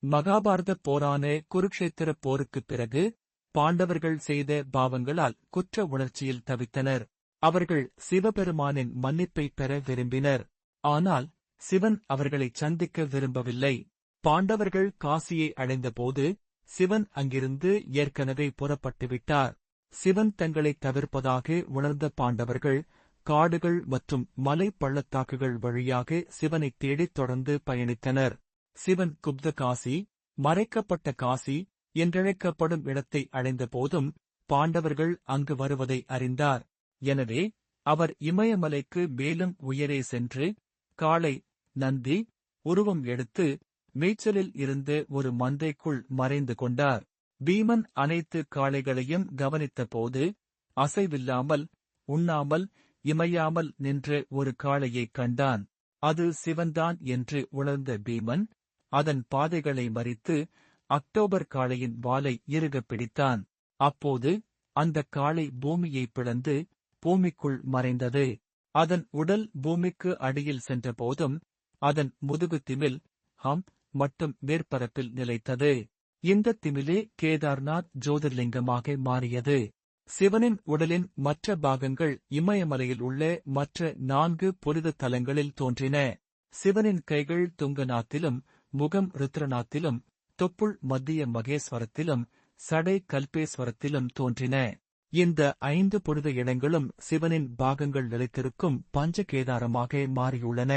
மகாபாரத போரான குருக்ஷேத்திர போருக்குப் பிறகு பாண்டவர்கள் செய்த பாவங்களால் குற்ற உணர்ச்சியில் தவித்தனர். அவர்கள் சிவபெருமானின் மன்னிப்பை பெற விரும்பினர். ஆனால் சிவன் அவர்களைச் சந்திக்க விரும்பவில்லை. பாண்டவர்கள் காசியை அடைந்தபோது சிவன் அங்கிருந்து ஏற்கனவே புறப்பட்டுவிட்டார். சிவன் தங்களைத் தவிர்ப்பதாக உணர்ந்த பாண்டவர்கள் காடுகள் மற்றும் மலை பள்ளத்தாக்குகள் வழியாக சிவனைத் தேடித் தொடர்ந்து பயணித்தனர். சிவன் குப்த காசி, மறைக்கப்பட்ட காசி என்றழைக்கப்படும் இடத்தை அடைந்தபோதும் பாண்டவர்கள் அங்கு வருவதை அறிந்தார். எனவே அவர் இமயமலைக்கு மேலும் உயரே சென்று காளை, நந்தி உருவம் எடுத்து மேய்ச்சலில் இருந்த ஒரு மந்தைக்குள் மறைந்து கொண்டார். பீமன் அனைத்து காளைகளையும் கவனித்தபோது அசைவில்லாமல், உண்ணாமல், இமையாமல் நின்ற ஒரு காளையைக் கண்டான். அது சிவன்தான் என்று உணர்ந்த பீமன் அதன் பாதைகளை மறித்து அக்டோபர் காளையின் வாலை இறுகப் பிடித்தான். அப்போது அந்தக் காளை பூமியைப் பிளந்து பூமிக்குள் மறைந்தது. அதன் உடல் பூமிக்கு அடியில் சென்றபோதும் அதன் முதுகு திமில் மட்டும் மேற்பரப்பில் நிலைத்தது. இந்த திமிலே கேதார்நாத் ஜோதிர்லிங்கமாக மாறியது. சிவனின் உடலின் மற்ற பாகங்கள் இமயமலையில் உள்ள மற்ற 4 புனித தலங்களில் தோன்றின. சிவனின் கைகள் துங்கநாத்திலும், முகம் ருத்ரநாத்திலும், தொப்புள் மத்திய மகேஸ்வரத்திலும், சடை கல்பேஸ்வரத்திலும் தோன்றின. இந்த 5 புனித இடங்களும் சிவனின் பாகங்கள் நிலைத்திருக்கும் பஞ்ச கேதாரமாக மாறியுள்ளன.